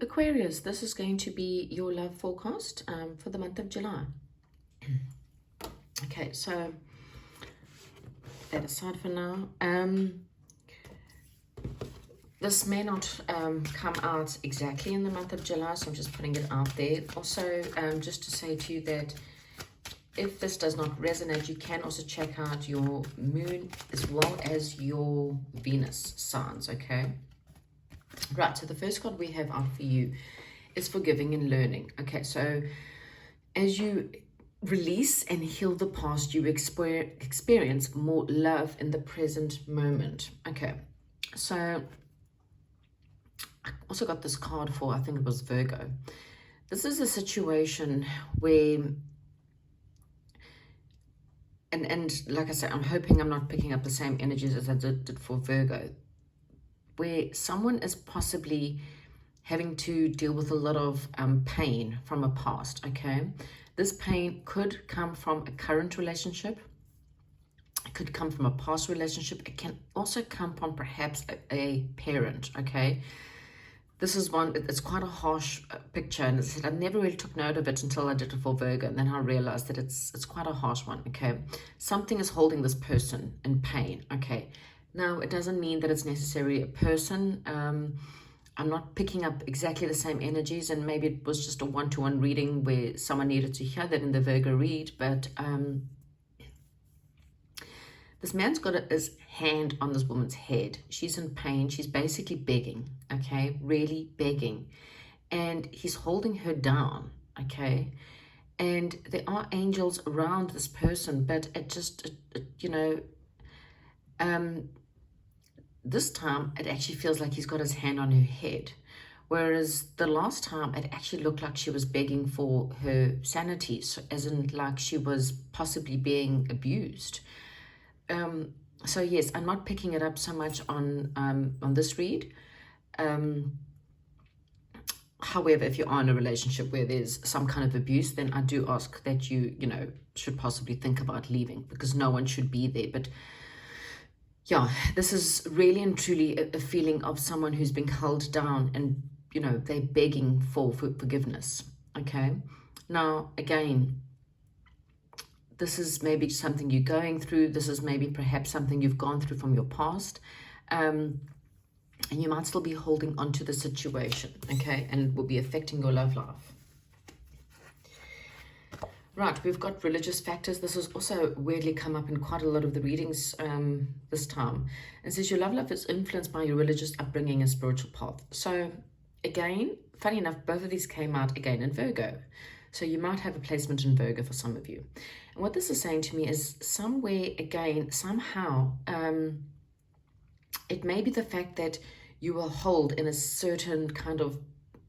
Aquarius, this is going to be your love forecast for the month of July. Okay, so that aside for now. This may not come out exactly in the month of July, so I'm just putting it out there. Also, just to say to you that if this does not resonate, you can also check out your moon as well as your Venus signs, okay? Right, so the first card we have out for you is forgiving and learning. Okay, so as you release and heal the past, you experience more love in the present moment. Okay, so I also got this card for, I think it was Virgo. This is a situation where, and like I said, I'm hoping I'm not picking up the same energies as I did for Virgo, where someone is possibly having to deal with a lot of pain from a past, okay? This pain could come from a current relationship. It could come from a past relationship. It can also come from perhaps a parent, okay? This is one, it's quite a harsh picture, and as I said, I never really took note of it until I did it for Virgo, and then I realized that it's quite a harsh one, okay? Something is holding this person in pain, okay? Now, it doesn't mean that it's necessarily a person. I'm not picking up exactly the same energies, and maybe it was just a one-to-one reading where someone needed to hear that in the Virgo read, but this man's got his hand on this woman's head. She's in pain. She's basically begging, okay? Really begging. And he's holding her down, okay? And there are angels around this person, but this time it actually feels like he's got his hand on her head. Whereas the last time it actually looked like she was begging for her sanity, so as in like she was possibly being abused. So yes, I'm not picking it up so much on this read. However, if you are in a relationship where there's some kind of abuse, then I do ask that you should possibly think about leaving, because no one should be there. But yeah, this is really and truly a feeling of someone who's being held down, and they're begging for forgiveness. Okay, now again, this is maybe something you're going through. This is maybe perhaps something you've gone through from your past. And you might still be holding on to the situation, okay? And it will be affecting your love life. Right, we've got religious factors. This has also weirdly come up in quite a lot of the readings this time. It says your love life is influenced by your religious upbringing and spiritual path. So again, funny enough, both of these came out again in Virgo. So you might have a placement in Virgo for some of you. And what this is saying to me is somewhere, again, somehow, it may be the fact that you will hold in a certain kind of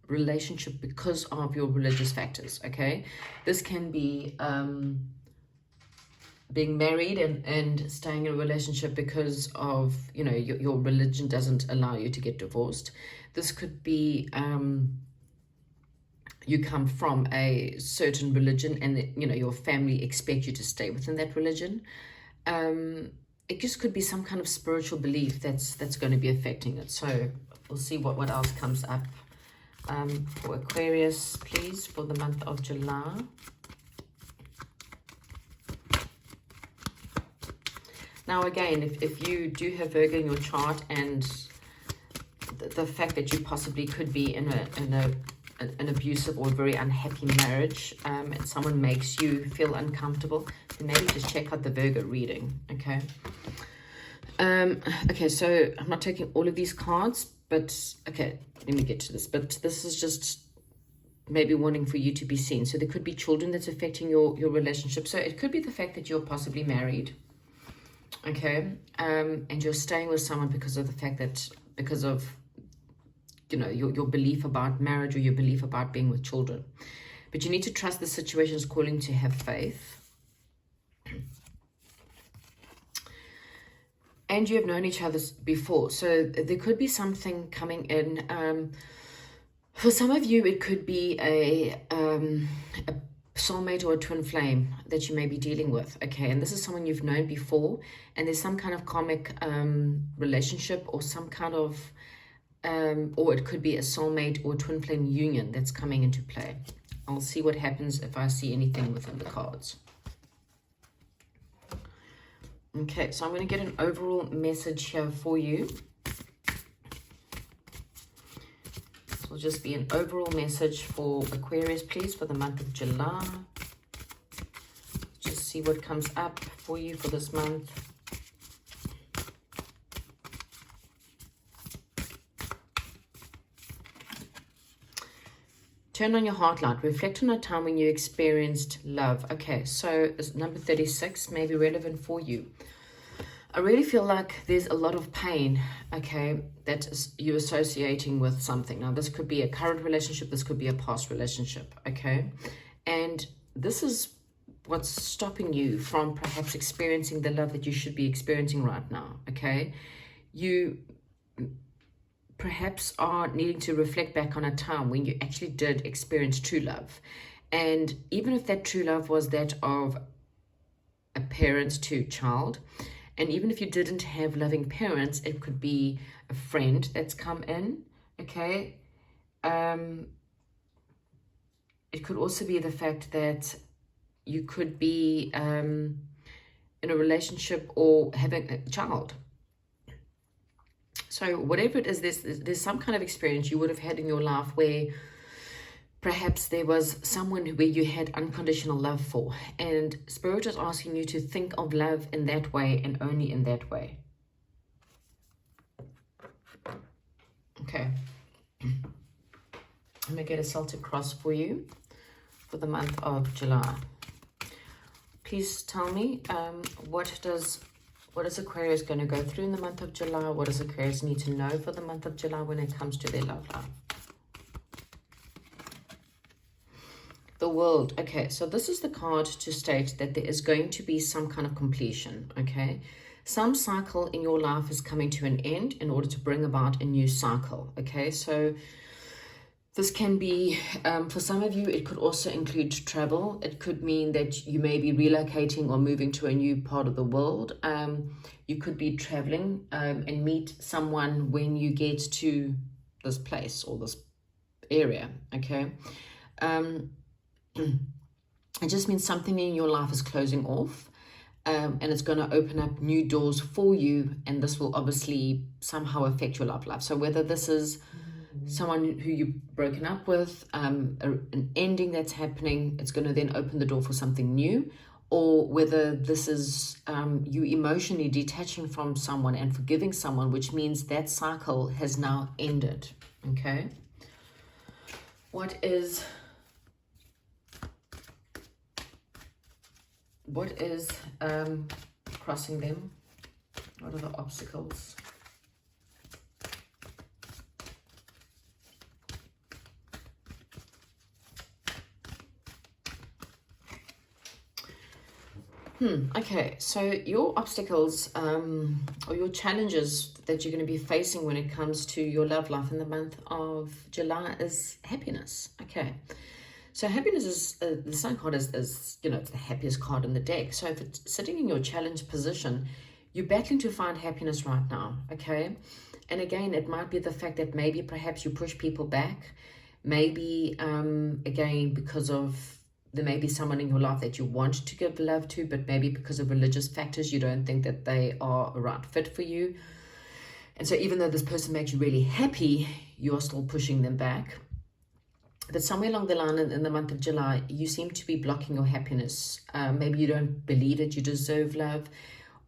relationship because of your religious factors, okay? This can be being married and staying in a relationship because of, your religion doesn't allow you to get divorced. This could be you come from a certain religion and your family expect you to stay within that religion. It just could be some kind of spiritual belief that's going to be affecting it. So we'll see what else comes up for Aquarius, please, for the month of July. Now again, if you do have Virgo in your chart, and the fact that you possibly could be in an abusive or very unhappy marriage, and someone makes you feel uncomfortable, then maybe just check out the Virgo reading, okay? Okay, so I'm not taking all of these cards, but okay, let me get to this. But this is just maybe wanting for you to be seen. So there could be children that's affecting your relationship. So it could be the fact that you're possibly married, okay? And you're staying with someone because of the fact that, because of your belief about marriage, or your belief about being with children. But you need to trust the situation is calling to have faith. And you have known each other before. So there could be something coming in. For some of you, it could be a soulmate or a twin flame that you may be dealing with, okay? And this is someone you've known before, and there's some kind of karmic relationship, or some kind of or it could be a soulmate or twin flame union that's coming into play. I'll see what happens if I see anything within the cards. Okay, so I'm going to get an overall message here for you. This will just be an overall message for Aquarius, please, for the month of July. Just see what comes up for you for this month. Turn on your heart light. Reflect on a time when you experienced love. Okay, so number 36 may be relevant for you. I really feel like there's a lot of pain, okay, that you're associating with something. Now, this could be a current relationship. This could be a past relationship, okay? And this is what's stopping you from perhaps experiencing the love that you should be experiencing right now, okay? You perhaps are needing to reflect back on a time when you actually did experience true love. And even if that true love was that of a parent to child, and even if you didn't have loving parents, it could be a friend that's come in, okay? It could also be the fact that you could be in a relationship or having a child. So whatever it is, there's some kind of experience you would have had in your life where perhaps there was someone where you had unconditional love for. And Spirit is asking you to think of love in that way and only in that way. Okay. I'm going to get a Celtic cross for you for the month of July. Please tell me, what is Aquarius going to go through in the month of July? What does Aquarius need to know for the month of July when it comes to their love life? The World. Okay, so this is the card to state that there is going to be some kind of completion, okay? Some cycle in your life is coming to an end in order to bring about a new cycle, okay? So this can be, for some of you, it could also include travel. It could mean that you may be relocating or moving to a new part of the world. You could be traveling and meet someone when you get to this place or this area, okay? It just means something in your life is closing off, and it's going to open up new doors for you, and this will obviously somehow affect your love life. So whether this is someone who you've broken up with, an ending that's happening, it's going to then open the door for something new, or whether this is you emotionally detaching from someone and forgiving someone, which means that cycle has now ended, okay? What is crossing them? What are the obstacles? Okay, so your obstacles or your challenges that you're going to be facing when it comes to your love life in the month of July is happiness. Okay, so happiness is, the Sun card is, you know, it's the happiest card in the deck. So if it's sitting in your challenge position, you're battling to find happiness right now, okay? And again, it might be the fact that maybe perhaps you push people back. Maybe, again, because of there may be someone in your life that you want to give love to, but maybe because of religious factors, you don't think that they are a right fit for you. And so even though this person makes you really happy, you're still pushing them back. But somewhere along the line in the month of July, you seem to be blocking your happiness. Maybe you don't believe that you deserve love,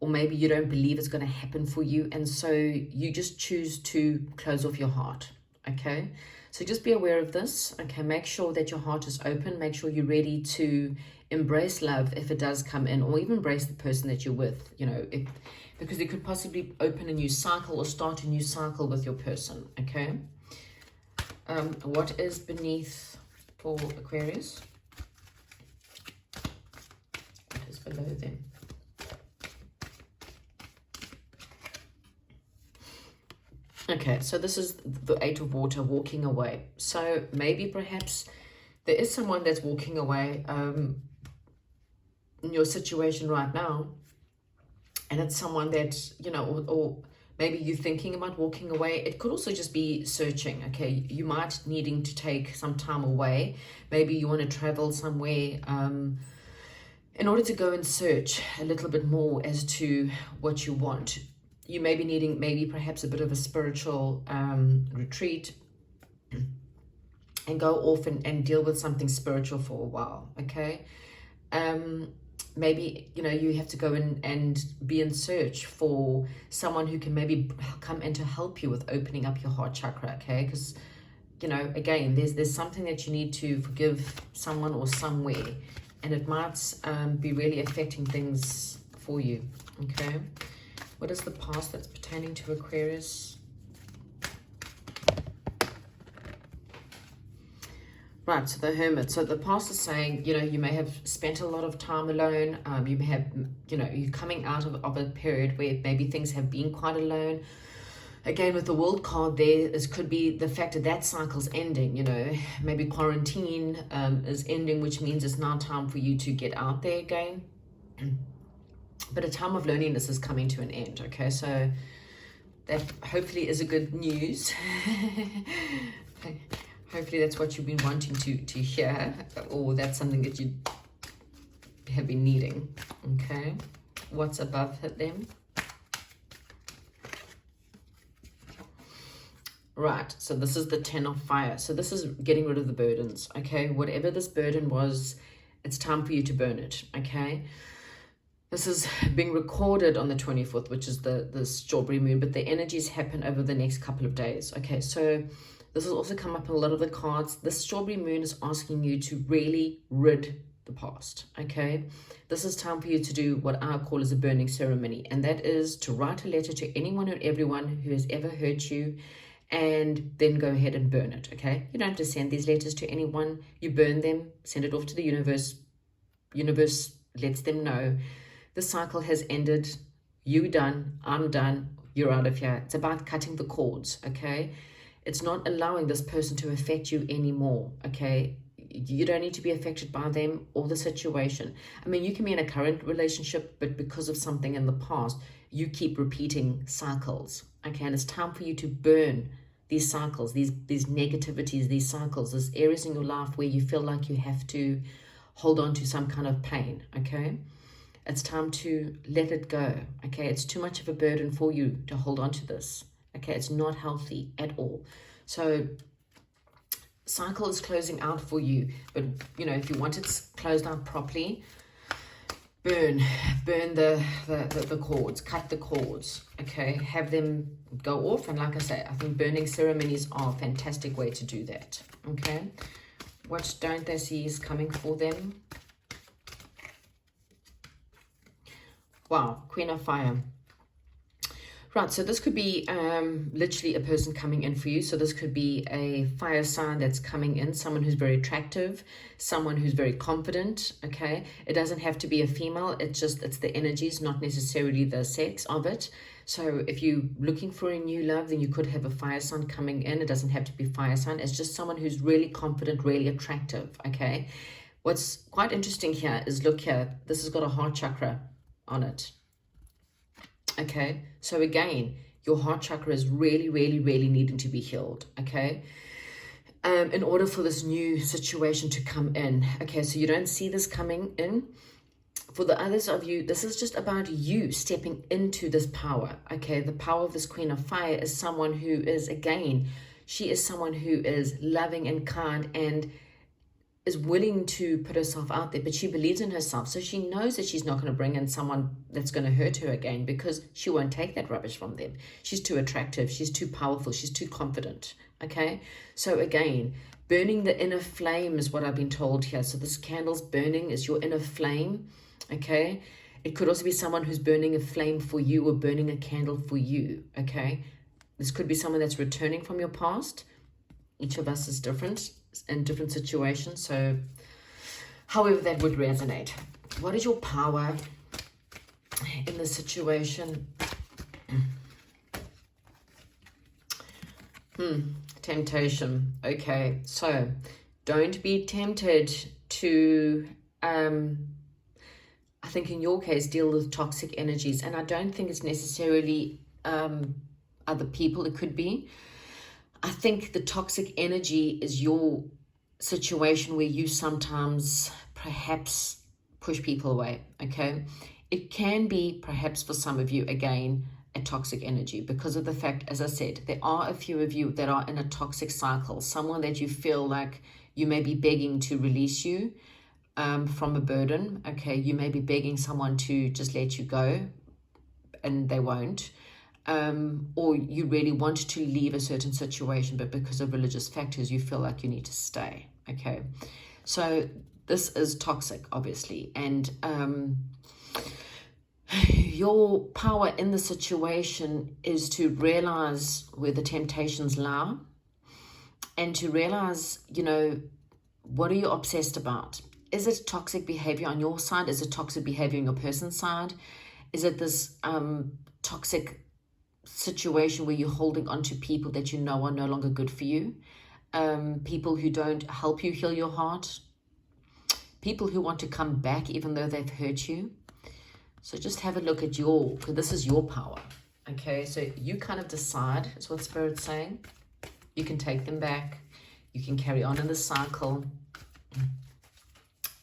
or maybe you don't believe it's going to happen for you. And so you just choose to close off your heart, okay? So just be aware of this, okay? Make sure that your heart is open. Make sure you're ready to embrace love if it does come in, or even embrace the person that you're with, you know, because it could possibly open a new cycle or start a new cycle with your person, okay? What is beneath for Aquarius? What is below them? Okay, so this is the Eight of Water, walking away. So maybe perhaps there is someone that's walking away in your situation right now, and it's someone that, you know, or maybe you're thinking about walking away. It could also just be searching, okay? You might needing to take some time away. Maybe you want to travel somewhere in order to go and search a little bit more as to what you want. You may be needing maybe perhaps a bit of a spiritual retreat, and go off and deal with something spiritual for a while, okay? Maybe, you know, you have to go in and be in search for someone who can maybe come in to help you with opening up your heart chakra, okay? Because, you know, again, there's something that you need to forgive someone or somewhere, and it might be really affecting things for you, okay? What is the past that's pertaining to Aquarius? Right, so the Hermit. So the past is saying, you know, you may have spent a lot of time alone. You may have, you know, you're coming out of a period where maybe things have been quite alone. Again, with the World card there, this could be the fact that that cycle's ending, you know. Maybe quarantine is ending, which means it's now time for you to get out there again. But a time of loneliness is coming to an end, okay? So that hopefully is a good news. Hopefully that's what you've been wanting to hear, or that's something that you have been needing, okay? What's above them? Right, so this is the 10 of fire. So this is getting rid of the burdens, okay? Whatever this burden was, it's time for you to burn it, okay? This is being recorded on the 24th, which is the strawberry moon, but the energies happen over the next couple of days, okay? So this has also come up in a lot of the cards. The strawberry moon is asking you to really rid the past, okay? This is time for you to do what I call as a burning ceremony, and that is to write a letter to anyone and everyone who has ever hurt you, and then go ahead and burn it, okay? You don't have to send these letters to anyone. You burn them, send it off to the universe. Universe lets them know the cycle has ended. You done, I'm done, you're out of here. It's about cutting the cords, okay? It's not allowing this person to affect you anymore, okay? You don't need to be affected by them or the situation. I mean, you can be in a current relationship, but because of something in the past, you keep repeating cycles, okay? And it's time for you to burn these cycles, these negativities, these cycles, these areas in your life where you feel like you have to hold on to some kind of pain, okay? It's time to let it go, okay? It's too much of a burden for you to hold on to this. Okay, it's not healthy at all. So cycle is closing out for you, but you know, if you want it closed out properly, burn the cords, cut the cords, okay? Have them go off. And like I say, I think burning ceremonies are a fantastic way to do that, okay? What don't they see is coming for them? Wow, Queen of Fire. Right, so this could be literally a person coming in for you. So this could be a fire sign that's coming in, someone who's very attractive, someone who's very confident, okay? It doesn't have to be a female. It's the energies, not necessarily the sex of it. So if you're looking for a new love, then you could have a fire sign coming in. It doesn't have to be fire sign. It's just someone who's really confident, really attractive, okay? What's quite interesting here is, look here, this has got a heart chakra on it. Okay, so again, your heart chakra is really, really, really needing to be healed, okay? In order for this new situation to come in, okay? So you don't see this coming in. For the others of you, this is just about you stepping into this power, okay? The power of this Queen of Fire is someone who is, again, she is someone who is loving and kind and is willing to put herself out there, but she believes in herself. So she knows that she's not going to bring in someone that's going to hurt her again, because she won't take that rubbish from them. She's too attractive. She's too powerful. She's too confident. Okay. So again, burning the inner flame is what I've been told here. So this candle's burning is your inner flame. Okay. It could also be someone who's burning a flame for you or burning a candle for you. Okay. This could be someone that's returning from your past. Each of us is different in different situations, so however that would resonate. What is your power in this situation? Temptation. Okay, so don't be tempted to I think in your case deal with toxic energies, and I don't think it's necessarily other people, it could be. I think the toxic energy is your situation where you sometimes perhaps push people away, okay? It can be perhaps for some of you, again, a toxic energy because of the fact, as I said, there are a few of you that are in a toxic cycle, someone that you feel like you may be begging to release you from a burden, okay? You may be begging someone to just let you go and they won't. Or you really want to leave a certain situation, but because of religious factors, you feel like you need to stay, okay? So this is toxic, obviously, and your power in the situation is to realize where the temptations lie and to realize, you know, what are you obsessed about? Is it toxic behavior on your side? Is it toxic behavior on your person's side? Is it this toxic situation where you're holding on to people that you know are no longer good for you? People who don't help you heal your heart? People who want to come back even though they've hurt you? So just have a look at because this is your power, okay? So you kind of decide, is what Spirit's saying. You can take them back. You can carry on in the cycle.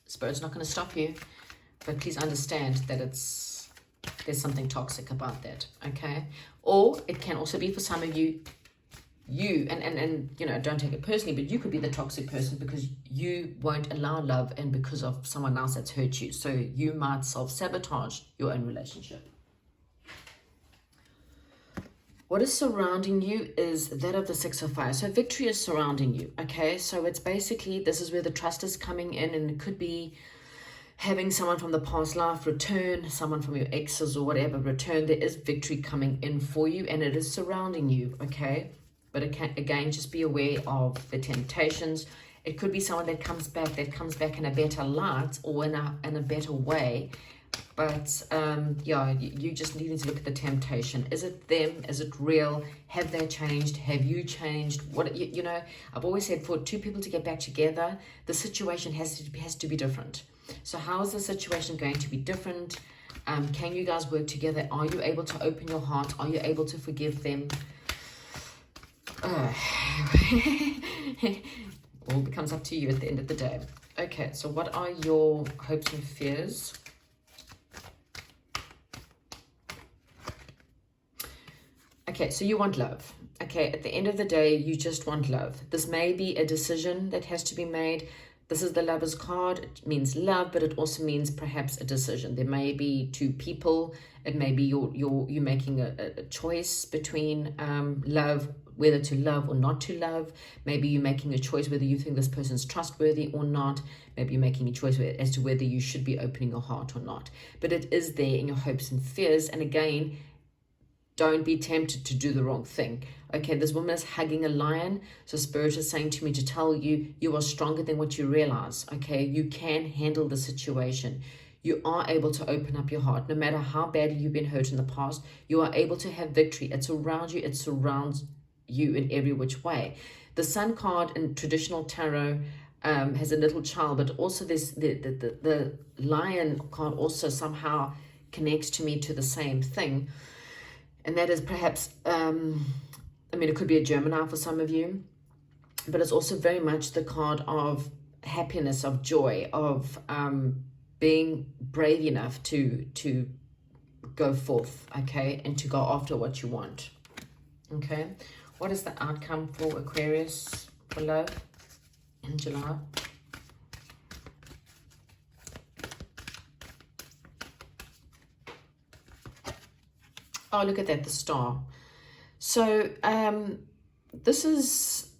Spirit's not going to stop you, but please understand that there's something toxic about that, okay? Or it can also be for some of you, and you know, don't take it personally, but you could be the toxic person because you won't allow love and because of someone else that's hurt you. So you might self-sabotage your own relationship. What is surrounding you is that of the Six of Fire. So victory is surrounding you, okay? So it's basically, this is where the trust is coming in, and it could be having someone from the past life return, someone from your exes or whatever return. There is victory coming in for you, and it is surrounding you, okay? But it can, again, just be aware of the temptations. It could be someone that comes back in a better light or in a better way. But yeah, you just need to look at the temptation. Is it them? Is it real? Have they changed? Have you changed? What you know? I've always said for two people to get back together, the situation has to be different. So how is the situation going to be different? Can you guys work together? Are you able to open your heart? Are you able to forgive them? All becomes up to you at the end of the day. Okay, so what are your hopes and fears? Okay, so you want love. Okay, at the end of the day, you just want love. This may be a decision that has to be made. This is the Lover's card. It means love, but it also means perhaps a decision. There may be two people. It may be you're making a choice between love, whether to love or not to love. Maybe you're making a choice whether you think this person's trustworthy or not. Maybe you're making a choice as to whether you should be opening your heart or not. But it is there in your hopes and fears. And again, don't be tempted to do the wrong thing. Okay, this woman is hugging a lion. So Spirit is saying to me to tell you, you are stronger than what you realize. Okay, you can handle the situation. You are able to open up your heart. No matter how badly you've been hurt in the past, you are able to have victory. It's around you. It surrounds you in every which way. The Sun card in traditional tarot has a little child, but also this the lion card also somehow connects to me to the same thing. And that is perhaps, I mean, it could be a Gemini for some of you, but it's also very much the card of happiness, of joy, of being brave enough to go forth, okay, and to go after what you want, okay? What is the outcome for Aquarius for love in July? Oh, look at that, the Star. So this is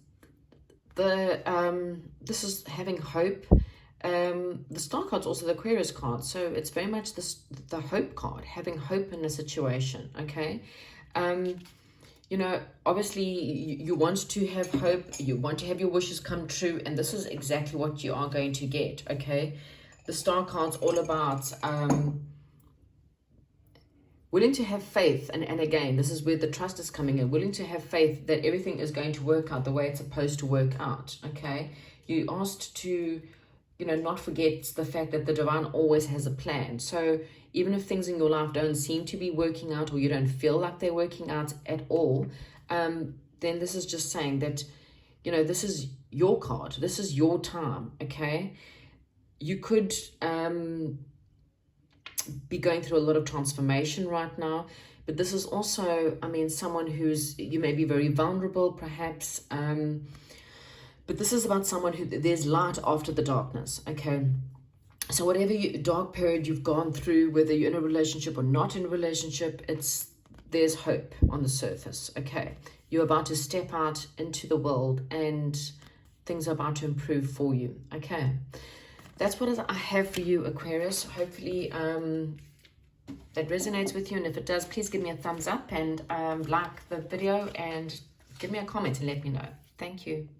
having hope. The Star card's also the Aquarius card, so it's very much the hope card, having hope in a situation, okay? You know, obviously you want to have hope, you want to have your wishes come true, and this is exactly what you are going to get, okay? The Star card's all about willing to have faith, and again, this is where the trust is coming in, willing to have faith that everything is going to work out the way it's supposed to work out, okay? You asked to not forget the fact that the divine always has a plan. So even if things in your life don't seem to be working out, or you don't feel like they're working out at all, then this is just saying that, this is your card. This is your time, okay? You could be going through a lot of transformation right now, but this is also, someone you may be very vulnerable, perhaps, but this is about someone there's light after the darkness, okay? So whatever dark period you've gone through, whether you're in a relationship or not in a relationship, there's hope on the surface, okay? You're about to step out into the world and things are about to improve for you, okay? That's what I have for you, Aquarius. Hopefully that resonates with you, and if it does, please give me a thumbs up and like the video and give me a comment and let me know. Thank you.